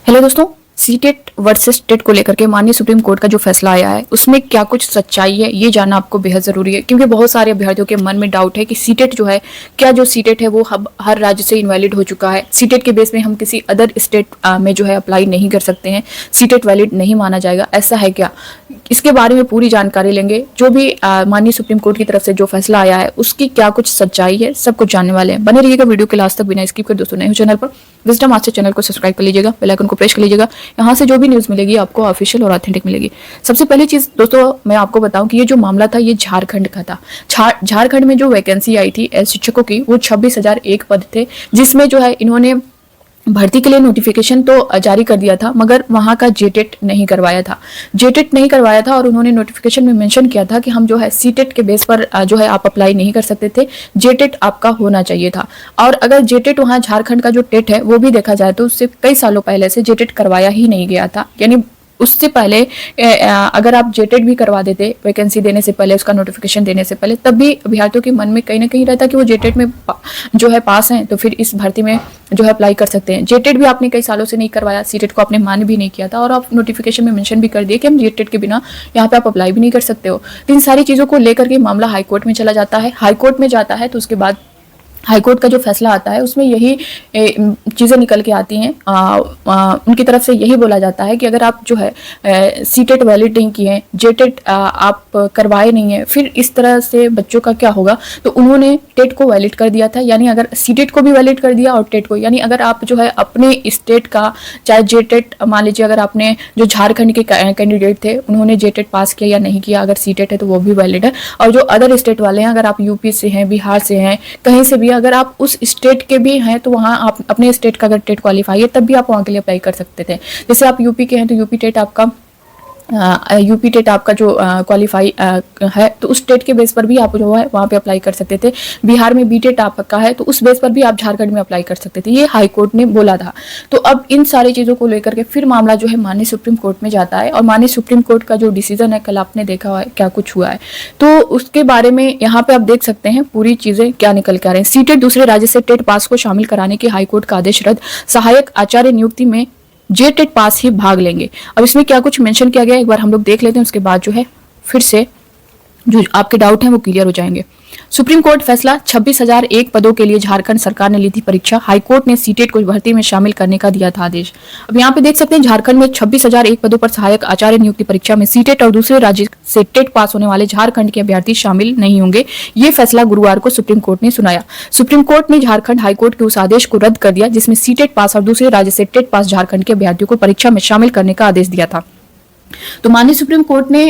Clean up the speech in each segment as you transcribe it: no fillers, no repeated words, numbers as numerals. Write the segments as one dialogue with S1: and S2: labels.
S1: Hello दोस्तों, CTET versus TET को लेकर के माननीय सुप्रीम कोर्ट का जो फैसला आया है उसमें क्या कुछ सच्चाई है ये जानना आपको बेहद जरूरी है, क्योंकि बहुत सारे अभ्यर्थियों के मन में डाउट है कि सीटेट जो है, क्या जो सीटेट है वो हर राज्य से इनवैलिड हो चुका है। सीटेट के बेस में हम किसी अदर स्टेट में जो है अप्लाई नहीं कर सकते हैं, सीटेट वैलिड नहीं माना जाएगा, ऐसा है क्या? इसके बारे में पूरी जानकारी लेंगे। जो भी माननीय सुप्रीम कोर्ट की तरफ से जो फैसला आया है उसकी क्या कुछ सच्चाई है, सब कुछ जानने वाले हैं। बने रहिएगा वीडियो के लास्ट तक बिना स्किप कर। दोस्तों नए हो चैनल पर, विजडम मास्टर चैनल को सब्सक्राइब कर लीजिएगा, बेल आइकन को प्रेस कर लीजिएगा। यहाँ से जो भी न्यूज मिलेगी आपको ऑफिशियल और ऑथेंटिक मिलेगी। सबसे पहली चीज दोस्तों मैं आपको बताऊं कि ये जो मामला था ये झारखंड का था। झारखंड में जो वैकेंसी आई थी शिक्षकों की वो 26,001 पद थे, जिसमें जो है इन्होंने भर्ती के लिए नोटिफिकेशन तो जारी कर दिया था, मगर वहां का जेटेट नहीं करवाया था और उन्होंने नोटिफिकेशन में मेंशन किया था कि हम जो है सीटेट के बेस पर जो है आप अप्लाई नहीं कर सकते थे, जेटेट आपका होना चाहिए था। और अगर जेटेट वहां झारखंड का जो टेट है वो भी देखा जाए तो उससे कई सालों पहले से जेटेट करवाया ही नहीं गया था। यानी उससे पहले अगर आप जेटेट भी करवा देते वैकेंसी देने से पहले, उसका नोटिफिकेशन देने से पहले, तब भी अभ्यर्थियों के मन में कहीं ना कहीं रहता कि वो जेटेट में जो है पास हैं तो फिर इस भर्ती में जो है अप्लाई कर सकते हैं। जेटेट भी आपने कई सालों से नहीं करवाया, सीटेट को आपने मान भी नहीं किया था और आप नोटिफिकेशन में मेंशन भी कर दिए कि हम जेटेट के बिना यहाँ पे आप अप्लाई भी नहीं कर सकते हो। तो इन सारी चीज़ों को लेकर के मामला हाईकोर्ट में चला जाता है। हाईकोर्ट में जाता है तो उसके बाद हाईकोर्ट का जो फैसला आता है उसमें यही चीज़ें निकल के आती हैं। उनकी तरफ से यही बोला जाता है कि अगर आप जो है सीटेट वैलिड नहीं किए, जेटेट आप करवाए नहीं है, फिर इस तरह से बच्चों का क्या होगा। तो उन्होंने टेट को वैलिड कर दिया था, यानी अगर सीटेट को भी वैलिड कर दिया और टेट को, यानी अगर आप जो है अपने स्टेट का चाहे जेटेट, मान लीजिए अगर आपने जो झारखंड के कैंडिडेट थे उन्होंने जेटेट पास किया या नहीं किया, अगर सीटेट है तो वो भी वैलिड है। और जो अदर स्टेट वाले हैं, अगर आप यूपी से हैं, बिहार से हैं, कहीं से भी अगर आप उस स्टेट के भी हैं तो वहाँ आप अपने स्टेट का अगर टेट क्वालिफाई है तब भी आप वहाँ के लिए अप्लाई कर सकते थे। जैसे आप यूपी के हैं तो यूपी टेट आपका जो क्वालिफाई है तो उस स्टेट के बेस पर भी आप जो है वहाँ पे अप्लाई कर सकते थे। बिहार में बी टेट आपका है तो उस बेस पर भी आप झारखंड में अप्लाई कर सकते थे, ये हाई कोर्ट ने बोला था। तो अब इन सारी चीज़ों को लेकर के फिर मामला जो है माननीय सुप्रीम कोर्ट में जाता है और माननीय सुप्रीम कोर्ट का जो डिसीजन है, कल आपने देखा हुआ है क्या कुछ हुआ है, तो उसके बारे में यहाँ पे आप देख सकते हैं पूरी चीज़ें क्या निकल के आ रहे हैं। सीटेट दूसरे राज्य से टेट पास को शामिल कराने के हाईकोर्ट का आदेश रद्द, सहायक आचार्य नियुक्ति में जेटेट पास ही भाग लेंगे। अब इसमें क्या कुछ मेंशन किया गया एक बार हम लोग देख लेते हैं, उसके बाद जो है फिर से जो आपके डाउट हैं वो क्लियर हो जाएंगे। सुप्रीम कोर्ट फैसला, 26,001 पदों के लिए झारखंड सरकार ने ली थी परीक्षा, हाईकोर्ट ने सीटेट को भर्ती में शामिल करने का दिया था आदेश। अब यहाँ पे देख सकते हैं झारखंड में 26,001 पदों पर सहायक आचार्य नियुक्ति परीक्षा में सीटेट और दूसरे राज्य से टेट पास होने वाले झारखंड के अभ्यर्थी शामिल नहीं होंगे। ये फैसला गुरुवार को सुप्रीम कोर्ट ने सुनाया। सुप्रीम कोर्ट ने झारखंड हाईकोर्ट के उस आदेश को रद्द कर दिया जिसमें सीटेट पास और दूसरे राज्य से टेट पास झारखंड के अभ्यर्थियों को परीक्षा में शामिल करने का आदेश दिया था। तो माननीय सुप्रीम कोर्ट ने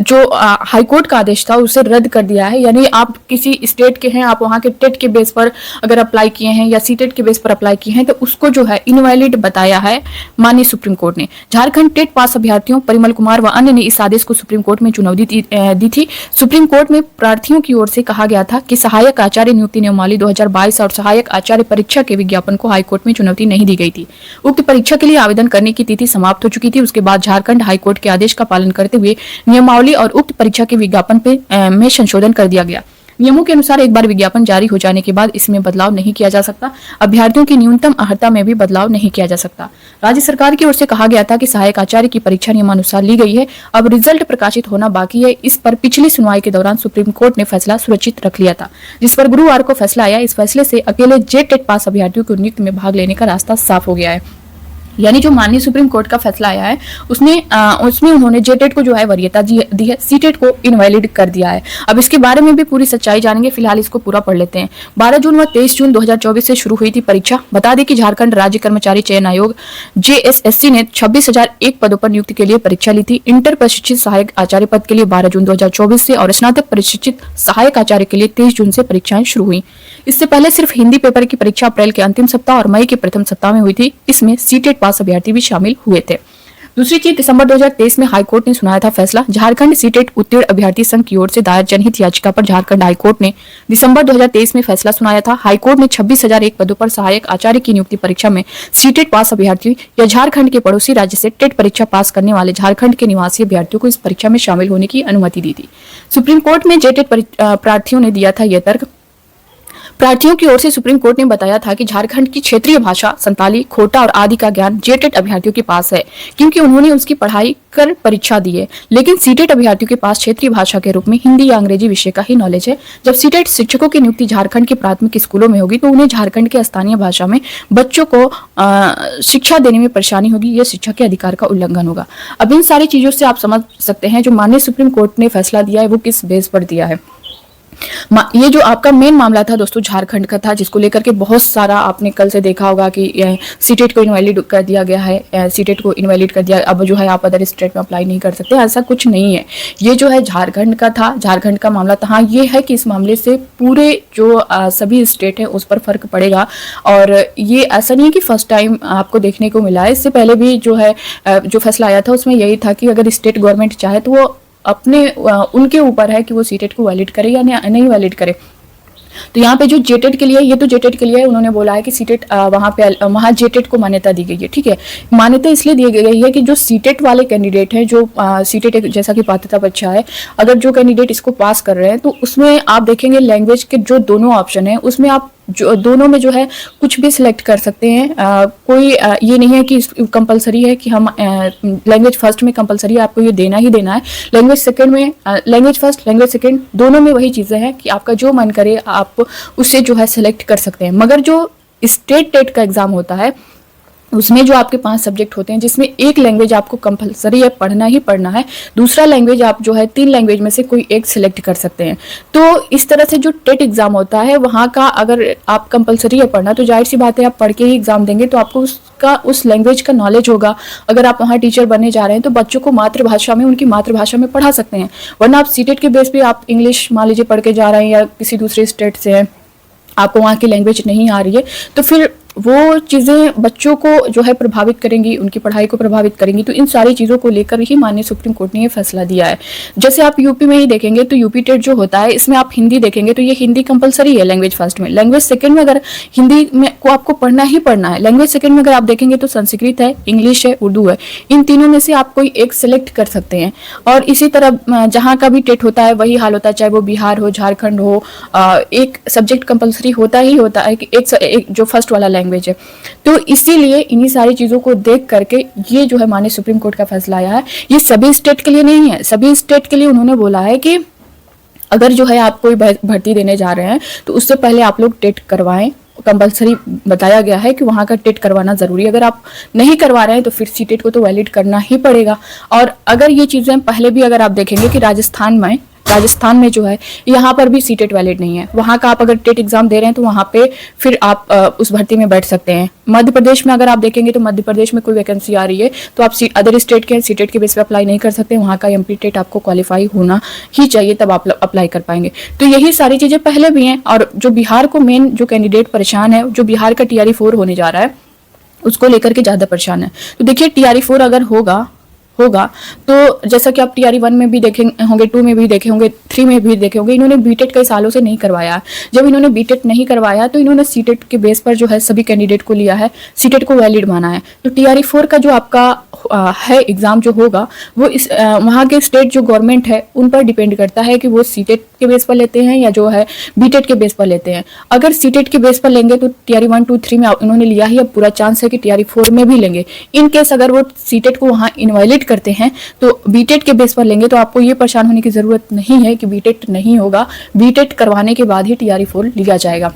S1: जो हाई कोर्ट का आदेश था उसे रद्द कर दिया है। यानी आप किसी स्टेट के हैं, आप वहां के टेट के बेस पर अगर अप्लाई किए हैं या सीटेट के बेस पर अप्लाई किए हैं तो उसको जो है इनवैलिड बताया है माननीय सुप्रीम कोर्ट ने। झारखंड टेट पास अभ्यर्थियों परिमल कुमार व अन्य ने इस आदेश को सुप्रीम कोर्ट में चुनौती दी थी। सुप्रीम कोर्ट में प्रार्थियों की ओर से कहा गया था कि सहायक आचार्य नियुक्ति नियमावली 2022 और सहायक आचार्य परीक्षा के विज्ञापन को हाईकोर्ट में चुनौती नहीं दी गई थी। उक्त परीक्षा के लिए आवेदन करने की तिथि समाप्त हो चुकी थी। उसके बाद झारखंड हाईकोर्ट के आदेश का पालन करते हुए नियमावली और उक्त परीक्षा के विज्ञापन में संशोधन कर दिया गया। नियमों के अनुसार एक बार विज्ञापन जारी हो जाने के बाद इसमें बदलाव नहीं किया जा सकता। अभ्यर्थियों की न्यूनतम अर्हता में भी बदलाव नहीं किया जा सकता। राज्य सरकार की ओर से कहा गया था कि सहायक आचार्य की परीक्षा नियमानुसार ली गई है, अब रिजल्ट प्रकाशित होना बाकी है। इस पर पिछली सुनवाई के दौरान सुप्रीम कोर्ट ने फैसला सुरक्षित रख लिया था, जिस पर गुरुवार को फैसला आया। इस फैसले से अकेले जेटेट पास अभ्यर्थियों को नियुक्ति में भाग लेने का रास्ता साफ हो गया है। यानी जो माननीय सुप्रीम कोर्ट का फैसला आया है उसमें उन्होंने जेटेट को जो है वरीयता दी है, सीटेट को इनवैलिड कर दिया है। अब इसके बारे में भी पूरी सच्चाई जानेंगे, फिलहाल इसको पूरा पढ़ लेते हैं। 12 जून व 23 जून 2024 से शुरू हुई थी परीक्षा। बता दें कि झारखंड राज्य कर्मचारी चयन आयोग JSSC ने 26,001 पदों पर नियुक्ति के लिए परीक्षा ली थी। इंटर प्रशिक्षित सहायक आचार्य पद के लिए 12 जून 2024 से और स्नातक प्रशिक्षित सहायक आचार्य के लिए 23 जून से परीक्षाएं शुरू हुई। इससे पहले सिर्फ हिंदी पेपर की परीक्षा अप्रैल के अंतिम सप्ताह और मई के प्रथम सप्ताह में हुई थी। इसमें सीटेट पास अभ्यर्थी भी शामिल हुए थे। दूसरी चीज, दिसंबर 2023 में हाईकोर्ट ने सुनाया था फैसला। झारखंड सीटेट उत्तीर्ण अभ्यर्थी संघ की ओर से दायर जनहित याचिका पर झारखंड हाईकोर्ट ने दिसंबर 2023 में फैसला सुनाया था। हाईकोर्ट ने 26,001 पदों पर सहायक आचार्य की नियुक्ति परीक्षा में सीटेट पास अभ्यर्थी या झारखंड के पड़ोसी राज्य से टेट परीक्षा पास करने वाले झारखंड के निवासी अभ्यर्थियों को इस परीक्षा में शामिल होने की अनुमति दी थी। सुप्रीम कोर्ट में जेटेट प्रार्थियों ने दिया था यह तर्क। प्रार्थियों की ओर से सुप्रीम कोर्ट ने बताया था कि झारखंड की क्षेत्रीय भाषा संताली, खोटा और आदि का ज्ञान जेटेट अभ्यर्थियों के पास है, क्योंकि उन्होंने उसकी पढ़ाई कर परीक्षा दी है। लेकिन सीटेट अभ्यर्थियों के पास क्षेत्रीय भाषा के रूप में हिंदी या अंग्रेजी विषय का ही नॉलेज है। जब सीटेट शिक्षकों की नियुक्ति झारखंड के प्राथमिक स्कूलों में होगी तो उन्हें झारखंड के स्थानीय भाषा में बच्चों को शिक्षा देने में परेशानी होगी। यह शिक्षा के अधिकार का उल्लंघन होगा। अब इन सारी चीजों से आप समझ सकते हैं जो माननीय सुप्रीम कोर्ट ने फैसला दिया है वो किस बेस पर दिया है। ये जो आपका मेन मामला था दोस्तों झारखंड का था, जिसको लेकर के बहुत सारा आपने कल से देखा होगा कि सीटेट को इनवैलिड कर दिया गया है, सीटेट को इनवैलिड कर दिया, अब जो है आप अदर स्टेट में अप्लाई नहीं कर सकते। ऐसा कुछ नहीं है, ये जो है झारखंड का था, झारखंड का मामला था। हाँ, ये है कि इस मामले से पूरे जो सभी स्टेट है उस पर फर्क पड़ेगा। और ये ऐसा नहीं है कि फर्स्ट टाइम आपको देखने को मिला है, इससे पहले भी जो है जो फैसला आया था उसमें यही था कि अगर स्टेट गवर्नमेंट चाहे तो वो अपने उनके ऊपर है कि वो सीटेट को वैलिड करे या नहीं वैलिड करे। तो यहाँ पे जो जेटेट के लिए, ये तो जेटेट के लिए उन्होंने बोला है कि सीटेट वहाँ जेटेट को मान्यता दी गई है। ठीक है, मान्यता इसलिए दी गई है कि जो सीटेट वाले कैंडिडेट हैं, जो सीटेट जैसा कि पात्रता परीक्षा है, अगर जो कैंडिडेट इसको पास कर रहे हैं तो उसमें आप देखेंगे लैंग्वेज के जो दोनों ऑप्शन है उसमें आप जो दोनों में जो है कुछ भी सिलेक्ट कर सकते हैं। कोई ये नहीं है कि कंपलसरी है कि हम लैंग्वेज फर्स्ट में कंपलसरी है आपको ये देना ही देना है, लैंग्वेज सेकंड में, लैंग्वेज फर्स्ट लैंग्वेज सेकंड दोनों में वही चीज़ें हैं कि आपका जो मन करे आप उससे जो है सिलेक्ट कर सकते हैं। मगर जो स्टेट टेट का एग्जाम होता है उसमें जो आपके 5 सब्जेक्ट होते हैं जिसमें एक लैंग्वेज आपको कंपलसरी है, पढ़ना ही पढ़ना है, दूसरा लैंग्वेज आप जो है 3 लैंग्वेज में से कोई एक सिलेक्ट कर सकते हैं। तो इस तरह से जो टेट एग्जाम होता है वहाँ का अगर आप कंपलसरी है पढ़ना तो जाहिर सी बात है आप पढ़ के ही एग्जाम देंगे तो आपको उसका उस लैंग्वेज का नॉलेज होगा। अगर आप वहाँ टीचर बनने जा रहे हैं तो बच्चों को मातृभाषा में, उनकी मातृभाषा में पढ़ा सकते हैं। वरना आप सीटेट के बेस पे आप इंग्लिश मान लीजिए पढ़ के जा रहे हैं या किसी दूसरे स्टेट से हैं, आपको वहाँ की लैंग्वेज नहीं आ रही है, तो फिर वो चीज़ें बच्चों को जो है प्रभावित करेंगी, उनकी पढ़ाई को प्रभावित करेंगी। तो इन सारी चीज़ों को लेकर ही माननीय सुप्रीम कोर्ट ने ये फैसला दिया है। जैसे आप यूपी में ही देखेंगे तो यूपी टेट जो होता है इसमें आप हिंदी देखेंगे तो ये हिंदी कंपलसरी है लैंग्वेज फर्स्ट में, लैंग्वेज सेकंड में अगर हिंदी में को आपको पढ़ना ही पढ़ना है, लैंग्वेज सेकंड में अगर आप देखेंगे तो संस्कृत है, इंग्लिश है, उर्दू है, इन तीनों में से आप कोई एक सिलेक्ट कर सकते हैं। और इसी तरह जहाँ का भी टेट होता है वही हाल होता है, चाहे वो बिहार हो, झारखंड हो, एक सब्जेक्ट कंपलसरी होता ही होता है कि एक जो फर्स्ट वाला लैंग्वेज है। तो इसीलिए इन्हीं सारी चीजों को देख करके ये जो है माननीय सुप्रीम कोर्ट का फैसला आया है। ये सभी स्टेट के लिए नहीं है, सभी स्टेट के लिए उन्होंने बोला है कि अगर जो है आप कोई भर्ती देने जा रहे हैं तो उससे पहले आप लोग टेट करवाएं। कंपलसरी बताया गया है कि वहाँ का टेट करवाना जरूरी है। अगर आप नहीं करवा रहे हैं तो फिर सीटेट को तो वैलिड करना ही पड़ेगा। और अगर ये चीजें पहले भी अगर आप देखेंगे कि राजस्थान में जो है यहाँ पर भी सीटेट वैलिड नहीं है, वहाँ का आप अगर टेट एग्जाम दे रहे हैं तो वहाँ पे फिर आप उस भर्ती में बैठ सकते हैं। मध्य प्रदेश में अगर आप देखेंगे तो मध्य प्रदेश में कोई वैकेंसी आ रही है तो आप अदर स्टेट के सीटेट के बेस पे अप्लाई नहीं कर सकते, वहाँ का एमपी टेट आपको क्वालिफाई होना ही चाहिए तब आप अप्लाई कर पाएंगे। तो यही सारी चीजें पहले भी हैं। और जो बिहार को मेन जो कैंडिडेट परेशान है, जो बिहार का TRE 4 होने जा रहा है उसको लेकर के ज्यादा परेशान है। तो देखिए TRE 4 अगर होगा तो जैसा कि आप TRE 1 में भी देखे होंगे, 2 में भी देखे होंगे, 3 में भी देखे होंगे, इन्होंने बीटेट कई सालों से नहीं करवाया। जब इन्होंने बीटेट नहीं करवाया तो इन्होंने सीटेट के बेस पर जो है सभी कैंडिडेट को लिया है, सीटेट को वैलिड माना है। तो TRE 4 का जो आपका है एग्जाम जो होगा वो इस वहाँ के स्टेट जो गवर्नमेंट है उन पर डिपेंड करता है कि वो सीटेट के बेस पर लेते हैं या जो है बीटेट के बेस पर लेते हैं। अगर सीटेट के बेस पर लेंगे तो TRE 1, 2, 3 में उन्होंने लिया ही, अब पूरा चांस है कि TRE 4 में भी लेंगे। इन केस अगर वो सीटेट को वहाँ इनवैलिड करते हैं तो बीटेट के बेस पर लेंगे तो आपको ये परेशान होने की जरूरत नहीं है कि बीटेट नहीं होगा। बीटेट करवाने के बाद ही TRE 4 लिया जाएगा,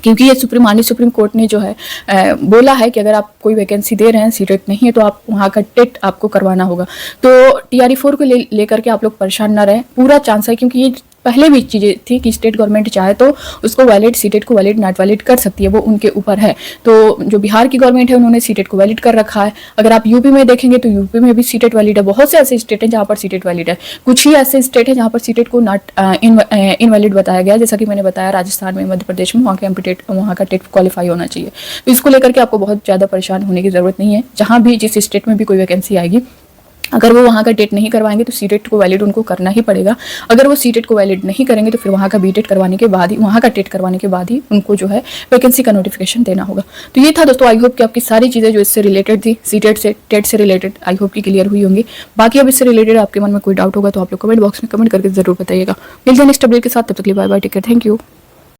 S1: क्योंकि ये माननीय सुप्रीम कोर्ट ने जो है बोला है कि अगर आप कोई वैकेंसी दे रहे हैं, सीटेट नहीं है तो आप वहाँ का टेट आपको करवाना होगा। तो TRE 4 को लेकर के आप लोग परेशान ना रहें, पूरा चांस है, क्योंकि ये पहले भी चीजें थी कि स्टेट गवर्नमेंट चाहे तो उसको वैलिड, सीटेट को वैलिड नॉट वैलिड कर सकती है, वो उनके ऊपर है। तो जो बिहार की गवर्नमेंट है उन्होंने सीटेट को वैलिड कर रखा है। अगर आप यूपी में देखेंगे तो यूपी में भी सीटेट वैलिड है। बहुत से ऐसे स्टेट हैं जहाँ पर सीटेट वैलिड है, कुछ ही ऐसे स्टेट है जहाँ पर सीटेट को नॉट इनवैलिड बताया गया, जैसा कि मैंने बताया राजस्थान में, मध्य प्रदेश में, वहाँ का टेट क्वालिफाई होना चाहिए। तो इसको लेकर के आपको बहुत ज्यादा परेशान होने की जरूरत नहीं है। जहाँ भी जिस स्टेट में भी कोई वैकेंसी आएगी, अगर वो वहाँ का टेट नहीं करवाएंगे तो सीटेट को वैलिड उनको करना ही पड़ेगा। अगर वो सीटेट को वैलिड नहीं करेंगे तो फिर वहाँ का बीटेट करवाने के बाद ही, वहाँ का टेट करवाने के बाद ही उनको जो है वैकेंसी का नोटिफिकेशन देना होगा। तो ये था दोस्तों, आई होप कि आपकी सारी चीज़ें जो इससे रिलेटेड थी, सीटेट से, टेट से रिलेटेड, आई होप की क्लियर हुई होंगी। बाकी अब इससे रिलेटेड आपके मन में कोई डाउट होगा तो आप लोग कमेंट बॉक्स में कमेंट करके जरूर बताइएगा। मिलते हैं नेक्स्ट अपडेट के साथ, तब तक के लिए bye bye, take care, thank you.